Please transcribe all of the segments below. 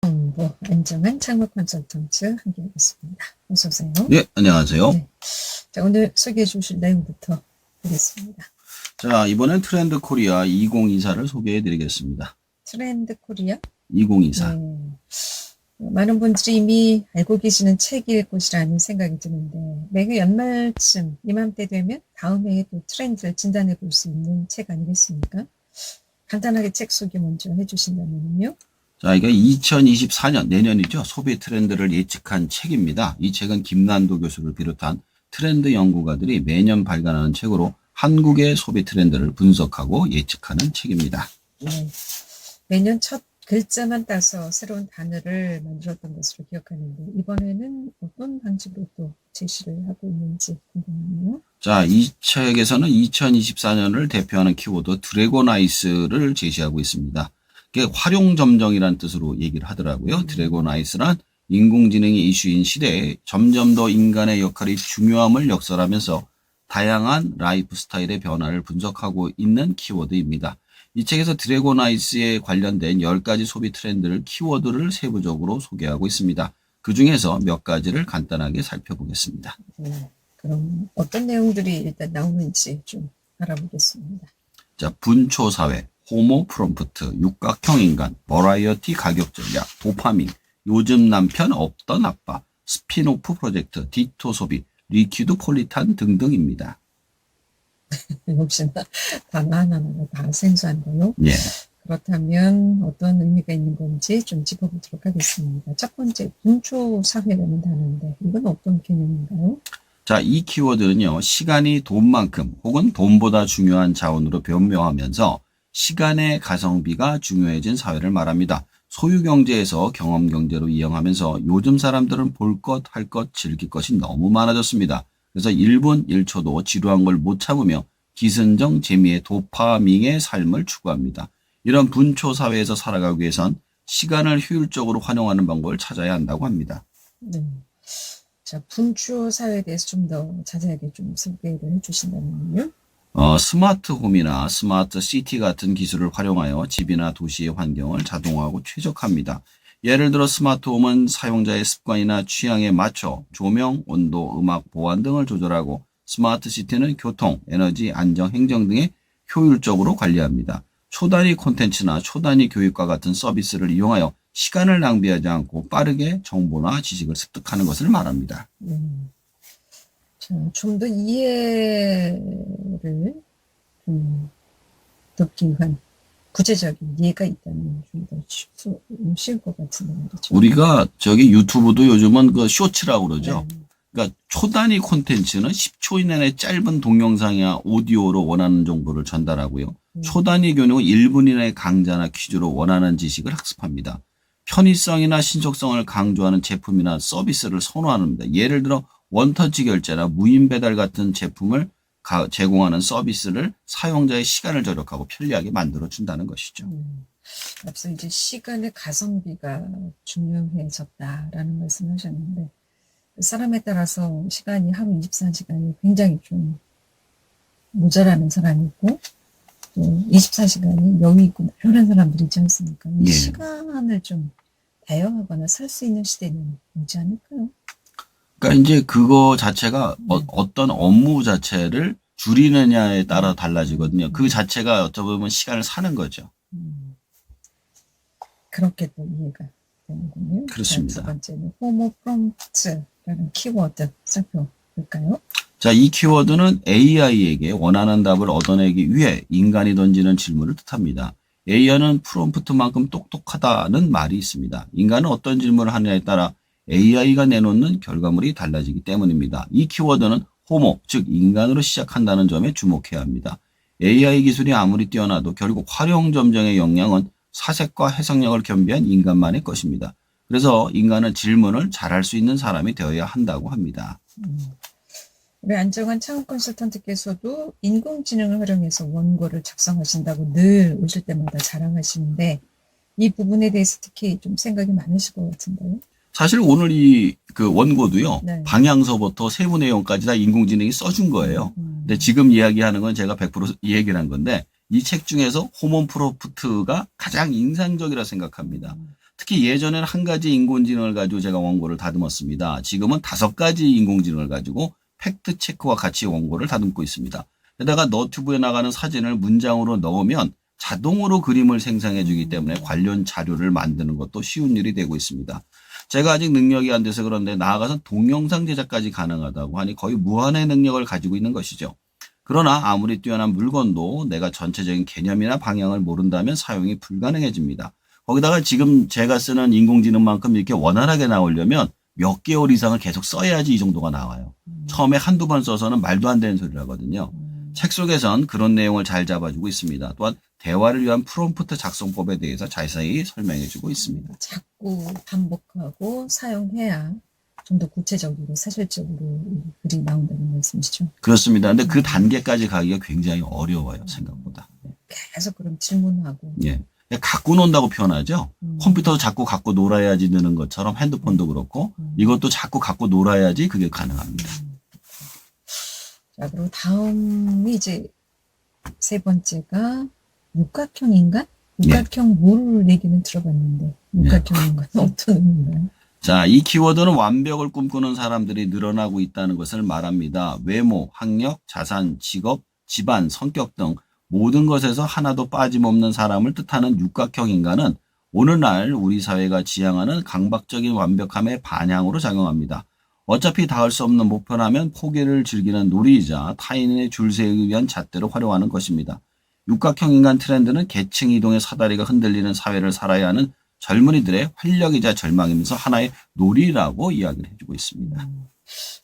안정환 창업 컨설턴트 함께하겠습니다. 어서 오세요. 네, 안녕하세요. 네. 자, 오늘 소개해 주실 내용부터 보겠습니다. 자, 이번엔 트렌드 코리아 2024를 소개해 드리겠습니다. 트렌드 코리아? 2024. 네. 많은 분들이 이미 알고 계시는 책일 것이라는 생각이 드는데 매해 연말쯤 이맘때 되면 다음 해에 또 트렌드를 진단해 볼 수 있는 책 아니겠습니까? 간단하게 책 소개 먼저 해주신다면요. 자, 이게 2024년, 내년이죠. 소비 트렌드를 예측한 책입니다. 이 책은 김난도 교수를 비롯한 트렌드 연구가들이 매년 발간하는 책으로 한국의 소비 트렌드를 분석하고 예측하는 책입니다. 네. 매년 첫 글자만 따서 새로운 단어를 만들었던 것으로 기억하는데 이번에는 어떤 방식으로 또 제시를 하고 있는지 궁금하네요. 자, 이 책에서는 2024년을 대표하는 키워드 드래곤 아이스를 제시하고 있습니다. 이게 활용점정이라는 뜻으로 얘기를 하더라고요. 드래곤 아이스란 인공지능이 이슈인 시대에 점점 더 인간의 역할이 중요함을 역설하면서 다양한 라이프 스타일의 변화를 분석하고 있는 키워드입니다. 이 책에서 드래곤 아이스에 관련된 10가지 소비 트렌드를 키워드를 세부적으로 소개하고 있습니다. 그 중에서 몇 가지를 간단하게 살펴보겠습니다. 네, 그럼 어떤 내용들이 일단 나오는지 좀 알아보겠습니다. 자, 분초 사회, 호모 프롬프트, 육각형 인간, 버라이어티 가격 전략, 도파민, 요즘 남편 없던 아빠, 스피노프 프로젝트, 디토 소비, 리퀴드 폴리탄 등등입니다. 역시나 단어 하나하나가 다 생소한데요. 예. 그렇다면 어떤 의미가 있는 건지 좀 짚어보도록 하겠습니다. 첫 번째, 분초 사회라는 단어인데 이건 어떤 개념인가요? 자, 이 키워드는요, 시간이 돈만큼 혹은 돈보다 중요한 자원으로 변모하면서 시간의 가성비가 중요해진 사회를 말합니다. 소유 경제에서 경험 경제로 이용하면서 요즘 사람들은 볼 것, 할 것, 즐길 것이 너무 많아졌습니다. 그래서 1분 1초도 지루한 걸 못 참으며 기승전 재미의 도파민의 삶을 추구합니다. 이런 분초 사회에서 살아가기 위해선 시간을 효율적으로 활용하는 방법을 찾아야 한다고 합니다. 네. 자, 분초 사회에 대해서 좀 더 자세하게 좀 소개를 해주신다면요. 스마트 홈이나 스마트 시티 같은 기술을 활용하여 집이나 도시의 환경을 자동화하고 최적화합니다. 예를 들어 스마트 홈은 사용자의 습관이나 취향에 맞춰 조명, 온도, 음악, 보안 등을 조절하고 스마트 시티는 교통, 에너지, 안전, 행정 등에 효율적으로 관리합니다. 초단위 콘텐츠나 초단위 교육과 같은 서비스를 이용하여 시간을 낭비하지 않고 빠르게 정보나 지식을 습득하는 것을 말합니다. 좀 더 이해를 좀 돕기 위한 구체적인 예가 있다면 좀 더 쉬울 것 같은데 말이죠. 우리가 저기 유튜브도 요즘은 그 쇼츠라고 그러죠. 네. 그러니까 초단위 콘텐츠는 10초 이내의 짧은 동영상이나 오디오로 원하는 정보를 전달하고요. 초단위 교육은 1분 이내의 강좌나 퀴즈로 원하는 지식을 학습합니다. 편의성이나 신속성을 강조하는 제품이나 서비스를 선호합니다. 예를 들어 원터치 결제나 무인 배달 같은 제품을 제공하는 서비스를 사용자의 시간을 절약하고 편리하게 만들어준다는 것이죠. 앞서 이제 시간의 가성비가 중요해졌다라는 말씀을 하셨는데 사람에 따라서 시간이 하루 24시간이 굉장히 좀 모자라는 사람이 있고 또 24시간이 여유 있고 편한 사람들이 있지 않습니까? 이 시간을 좀 대여하거나 살 수 있는 시대는 오지 않을까요? 그러니까 이제 그거 자체가 어떤 업무 자체를 줄이느냐에 따라 달라지거든요. 그 자체가 어쩌면 시간을 사는 거죠. 그렇게 또 이해가 되는군요. 그렇습니다. 자, 두 번째는 호모 프롬프트라는 키워드 살펴볼까요? 자, 이 키워드는 AI에게 원하는 답을 얻어내기 위해 인간이 던지는 질문을 뜻합니다. AI는 프롬프트만큼 똑똑하다는 말이 있습니다. 인간은 어떤 질문을 하느냐에 따라 AI가 내놓는 결과물이 달라지기 때문입니다. 이 키워드는 호모, 즉 인간으로 시작한다는 점에 주목해야 합니다. AI 기술이 아무리 뛰어나도 결국 활용 점정의 역량은 사색과 해석력을 겸비한 인간만의 것입니다. 그래서 인간은 질문을 잘할 수 있는 사람이 되어야 한다고 합니다. 우리 안정환 창업 컨설턴트께서도 인공지능을 활용해서 원고를 작성하신다고 늘 오실 때마다 자랑하시는데 이 부분에 대해서 특히 좀 생각이 많으실 것 같은데요. 사실 오늘 이 그 원고도요. 방향서부터 세부 내용까지 다 인공지능이 써준 거예요. 근데 지금 이야기하는 건 제가 100% 얘기를 한 건데 이 책 중에서 호모 프롬프트가 가장 인상적이라 생각합니다. 특히 예전에는 한 가지 인공지능을 가지고 제가 원고를 다듬었습니다. 지금은 5가지 인공지능을 가지고 팩트 체크와 같이 원고를 다듬고 있습니다. 게다가 너튜브에 나가는 사진을 문장으로 넣으면 자동으로 그림을 생성해 주기 때문에 관련 자료를 만드는 것도 쉬운 일이 되고 있습니다. 제가 아직 능력이 안 돼서 그런데 나아가서 동영상 제작까지 가능하다고 하니 거의 무한의 능력을 가지고 있는 것이죠. 그러나 아무리 뛰어난 물건도 내가 전체적인 개념이나 방향을 모른다면 사용이 불가능해집니다. 거기다가 지금 제가 쓰는 인공지능만큼 이렇게 원활하게 나오려면 몇 개월 이상을 계속 써야지 이 정도가 나와요. 처음에 한두 번 써서는 말도 안 되는 소리를 하거든요. 책 속에선 그런 내용을 잘 잡아주고 있습니다. 또한 대화를 위한 프롬프트 작성법에 대해서 자세히 설명해주고 있습니다. 자꾸 반복하고 사용해야 좀 더 구체적으로 사실적으로 글이 나온다는 말씀이시죠? 그렇습니다. 근데 그 단계까지 가기가 굉장히 어려워요, 생각보다. 계속 그럼 질문하고. 예. 갖고 논다고 표현하죠. 컴퓨터도 자꾸 갖고 놀아야지 느는 것처럼 핸드폰도 그렇고 이것도 자꾸 갖고 놀아야지 그게 가능합니다. 자, 그리고 다음이 이제 세 번째가 육각형 인간? 육각형 물 얘기는 들어봤는데 육각형 인간은 어떤 의미인가요? 자, 이 키워드는 완벽을 꿈꾸는 사람들이 늘어나고 있다는 것을 말합니다. 외모, 학력, 자산, 직업, 집안, 성격 등 모든 것에서 하나도 빠짐없는 사람을 뜻하는 육각형 인간은 오늘날 우리 사회가 지향하는 강박적인 완벽함의 반향으로 작용합니다. 어차피 닿을 수 없는 목표라면 포기를 즐기는 놀이이자 타인의 줄세우기 위한 잣대로 활용하는 것입니다. 육각형 인간 트렌드는 계층 이동의 사다리가 흔들리는 사회를 살아야 하는 젊은이들의 활력이자 절망이면서 하나의 놀이라고 이야기를 해주고 있습니다.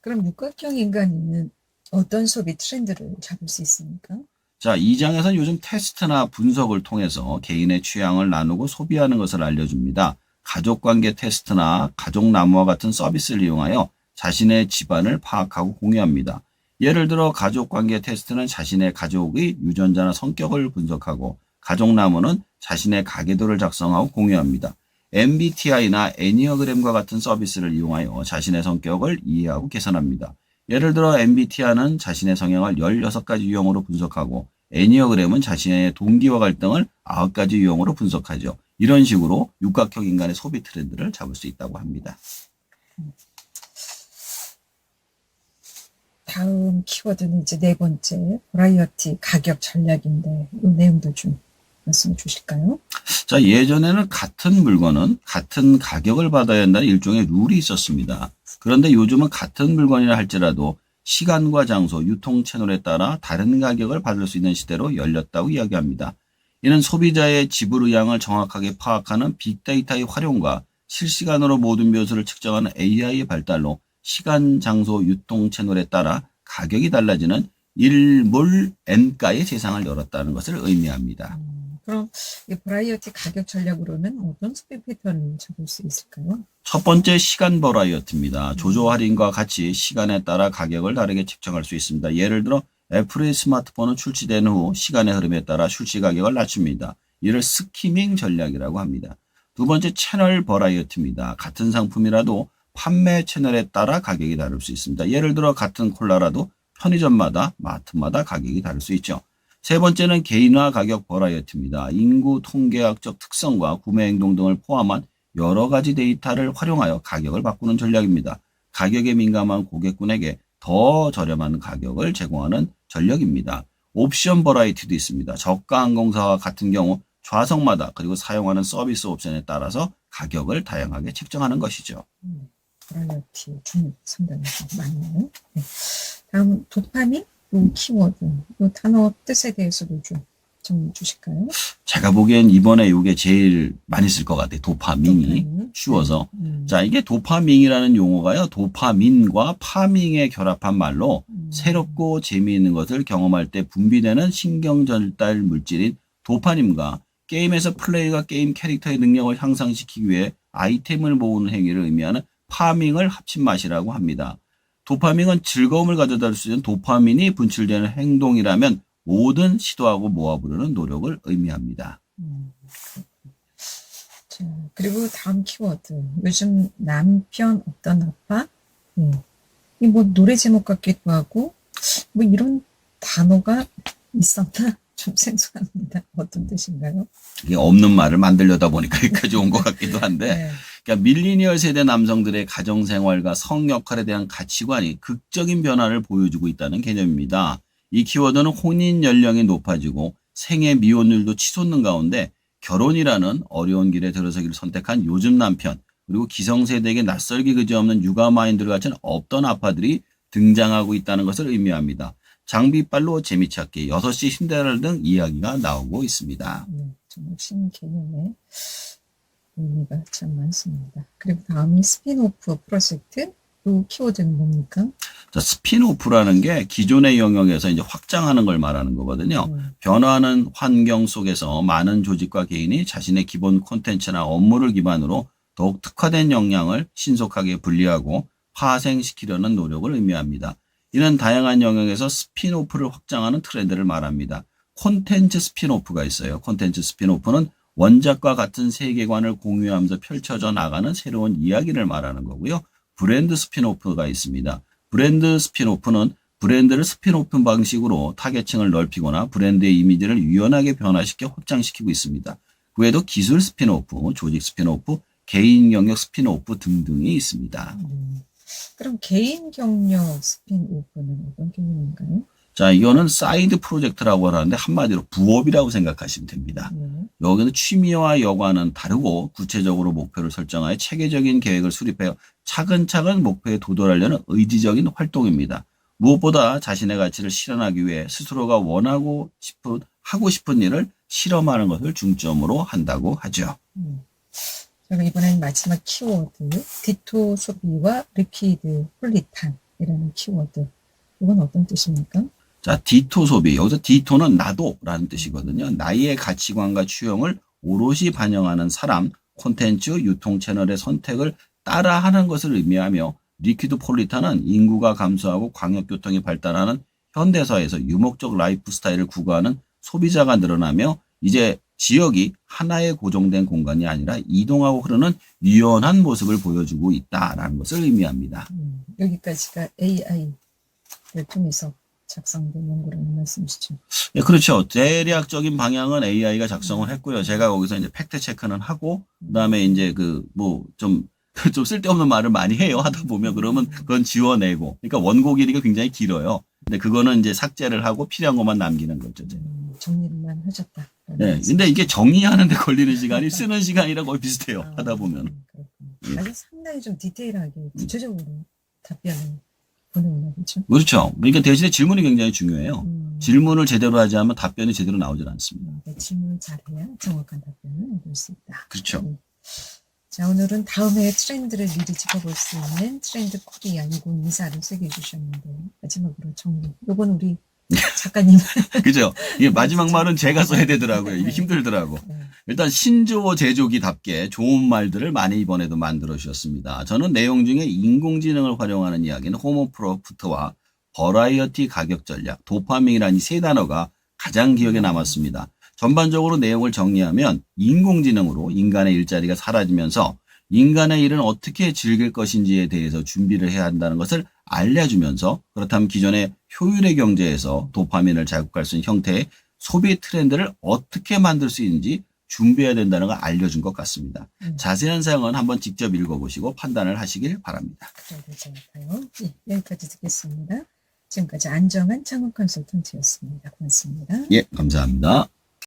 그럼 육각형 인간은 어떤 소비 트렌드를 잡을 수 있습니까? 자, 이 장에서는 요즘 테스트나 분석을 통해서 개인의 취향을 나누고 소비하는 것을 알려줍니다. 가족관계 테스트나 가족나무와 같은 서비스를 이용하여 자신의 집안을 파악하고 공유합니다. 예를 들어 가족관계 테스트는 자신의 가족의 유전자나 성격을 분석하고 가족나무는 자신의 가계도를 작성하고 공유합니다. MBTI나 애니어그램과 같은 서비스를 이용하여 자신의 성격을 이해하고 개선합니다. 예를 들어 MBTI는 자신의 성향을 16가지 유형으로 분석하고 애니어그램은 자신의 동기와 갈등을 9가지 유형으로 분석하죠. 이런 식으로 육각형 인간의 소비 트렌드를 잡을 수 있다고 합니다. 다음 키워드는 이제 네 번째 버라이어티 가격 전략인데 이 내용도 좀 말씀해 주실까요? 자, 예전에는 같은 물건은 같은 가격을 받아야 한다는 일종의 룰이 있었습니다. 그런데 요즘은 같은 물건이라 할지라도 시간과 장소, 유통 채널에 따라 다른 가격을 받을 수 있는 시대로 열렸다고 이야기합니다. 이는 소비자의 지불 의향을 정확하게 파악하는 빅데이터의 활용과 실시간으로 모든 묘수를 측정하는 AI의 발달로 시간, 장소, 유통 채널에 따라 가격이 달라지는 일몰 N가의 세상을 열었다는 것을 의미합니다. 그럼 이 버라이어티 가격 전략으로는 어떤 소비 패턴을 잡을 수 있을까요? 첫 번째 시간 버라이어티입니다. 조조 할인과 같이 시간에 따라 가격을 다르게 책정할 수 있습니다. 예를 들어 애플의 스마트폰은 출시된 후 시간의 흐름에 따라 출시 가격을 낮춥니다. 이를 스키밍 전략이라고 합니다. 두 번째 채널 버라이어티입니다. 같은 상품이라도 판매 채널에 따라 가격이 다를 수 있습니다. 예를 들어 같은 콜라라도 편의점마다 마트마다 가격이 다를 수 있죠. 세 번째는 개인화 가격 버라이어티입니다. 인구 통계학적 특성과 구매 행동 등을 포함한 여러 가지 데이터를 활용하여 가격을 바꾸는 전략입니다. 가격에 민감한 고객군에게 더 저렴한 가격을 제공하는 전략입니다. 옵션 버라이어티도 있습니다. 저가 항공사와 같은 경우 좌석마다 그리고 사용하는 서비스 옵션에 따라서 가격을 다양하게 책정하는 것이죠. 버라이어티 중 상당히 많네요. 네. 다음 도파민? 이 키워드, 이 단어 뜻에 대해서도 좀 정리해 주실까요? 제가 보기엔 이번에 이게 제일 많이 쓸 것 같아요. 도파민이 쉬워서. 자, 이게 도파민이라는 용어가요. 도파민과 파밍의 결합한 말로 새롭고 재미있는 것을 경험할 때 분비되는 신경전달 물질인 도파민과 게임에서 플레이가 게임 캐릭터의 능력을 향상시키기 위해 아이템을 모으는 행위를 의미하는 파밍을 합친 맛이라고 합니다. 도파민은 즐거움을 가져다 줄 수 있는 도파민이 분출되는 행동이라면 모든 시도하고 모아 부르는 노력을 의미합니다. 자, 그리고 다음 키워드. 요즘 남편 어떤 아빠? 네. 이 뭐 노래 제목 같기도 하고 뭐 이런 단어가 있었나? 좀 생소합니다. 어떤 뜻인가요? 이게 없는 말을 만들려다 보니까 여기까지 온 것 같기도 한데, 네. 그러니까 밀리니얼 세대 남성들의 가정생활과 성 역할에 대한 가치관이 극적인 변화를 보여주고 있다는 개념입니다. 이 키워드는 혼인 연령이 높아지고 생애 미혼율도 치솟는 가운데 결혼이라는 어려운 길에 들어서기를 선택한 요즘 남편, 그리고 기성세대에게 낯설기 그지없는 육아 마인드를 가진 없던 아빠들이 등장하고 있다는 것을 의미합니다. 장비빨로 재미찾기, 6시 신데렐라 등 이야기가 나오고 있습니다. 네, 정말 신개념의 의미가 참 많습니다. 그리고 다음이 스핀오프 프로젝트. 이 키워드는 뭡니까? 자, 스핀오프라는 게 기존의 영역에서 이제 확장하는 걸 말하는 거거든요. 변화하는 환경 속에서 많은 조직과 개인이 자신의 기본 콘텐츠나 업무를 기반으로 더욱 특화된 역량을 신속하게 분리하고 파생시키려는 노력을 의미합니다. 이는 다양한 영역에서 스핀오프를 확장하는 트렌드를 말합니다. 콘텐츠 스핀오프가 있어요. 콘텐츠 스핀오프는 원작과 같은 세계관을 공유하면서 펼쳐져 나가는 새로운 이야기를 말하는 거고요. 브랜드 스핀오프가 있습니다. 브랜드 스핀오프는 브랜드를 스핀오프 방식으로 타겟층을 넓히거나 브랜드의 이미지를 유연하게 변화시켜 확장시키고 있습니다. 그 외에도 기술 스핀오프, 조직 스핀오프, 개인 영역 스핀오프 등등이 있습니다. 그럼 개인 경력 스핀오프는 어떤 개념인가요? 자, 이거는 사이드 프로젝트라고 하는데 한마디로 부업이라고 생각하시면 됩니다. 여기는 취미와 여과는 다르고 구체적으로 목표를 설정하여 체계적인 계획을 수립하여 차근차근 목표에 도달하려는 의지적인 활동입니다. 무엇보다 자신의 가치를 실현하기 위해 스스로가 하고 싶은 일을 실험하는 것을 중점으로 한다고 하죠. 그럼 이번엔 마지막 키워드, 디토 소비와 리퀴드 폴리탄이라는 키워드. 이건 어떤 뜻입니까? 자, 디토 소비. 여기서 디토는 나도라는 뜻이거든요. 나의 가치관과 취향을 오롯이 반영하는 사람, 콘텐츠, 유통 채널의 선택을 따라하는 것을 의미하며 리퀴드 폴리탄은 인구가 감소하고 광역교통이 발달하는 현대사회에서 유목적 라이프 스타일을 구가하는 소비자가 늘어나며 이제 지역이 하나의 고정된 공간이 아니라 이동하고 흐르는 유연한 모습을 보여주고 있다라는 것을 의미합니다. 여기까지가 AI를 통해서 작성된 연구라는 말씀이시죠? 네, 그렇죠. 대략적인 방향은 AI가 작성을 했고요. 제가 거기서 이제 팩트 체크는 하고, 그다음에 이제 좀 쓸데없는 말을 많이 해요. 하다 보면 그러면 그건 지워내고. 그러니까 원고 길이가 굉장히 길어요. 근데 그거는 이제 삭제를 하고 필요한 것만 남기는 거죠. 정리만 하셨다. 네. 근데 이게 정리하는데 걸리는 시간이 쓰는 시간이랑 거의 비슷해요. 하다 보면. 그렇군요. 아주 상당히 좀 디테일하게 구체적으로 답변을 보내오나 보죠. 그렇죠. 그러니까 대신에 질문이 굉장히 중요해요. 질문을 제대로 하지 않으면 답변이 제대로 나오질 않습니다. 질문을 잘해야 정확한 답변을 얻을 수 있다. 그렇죠. 자, 오늘은 다음의 트렌드를 미리 짚어볼 수 있는 트렌드 코리아 2024를 소개해 주셨는데 마지막으로 정리. 요건 우리 작가님. 그죠? 이게 마지막 말은 제가 써야 되더라고요. 이게 힘들더라고. 일단 신조어 제조기답게 좋은 말들을 많이 이번에도 만들어 주셨습니다. 저는 내용 중에 인공지능을 활용하는 이야기는 호모프로프트와 버라이어티 가격 전략, 도파민이라는 이 세 단어가 가장 기억에 남았습니다. 전반적으로 내용을 정리하면 인공지능으로 인간의 일자리가 사라지면서 인간의 일은 어떻게 즐길 것인지에 대해서 준비를 해야 한다는 것을 알려주면서 그렇다면 기존의 효율의 경제에서 도파민을 자극할 수 있는 형태의 소비 트렌드를 어떻게 만들 수 있는지 준비해야 된다는 걸 알려준 것 같습니다. 자세한 사항은 한번 직접 읽어보시고 판단을 하시길 바랍니다. 그래야 될 것 같아요. 예, 여기까지 듣겠습니다. 지금까지 안정한 창업 컨설턴트였습니다. 고맙습니다. 예, 감사합니다.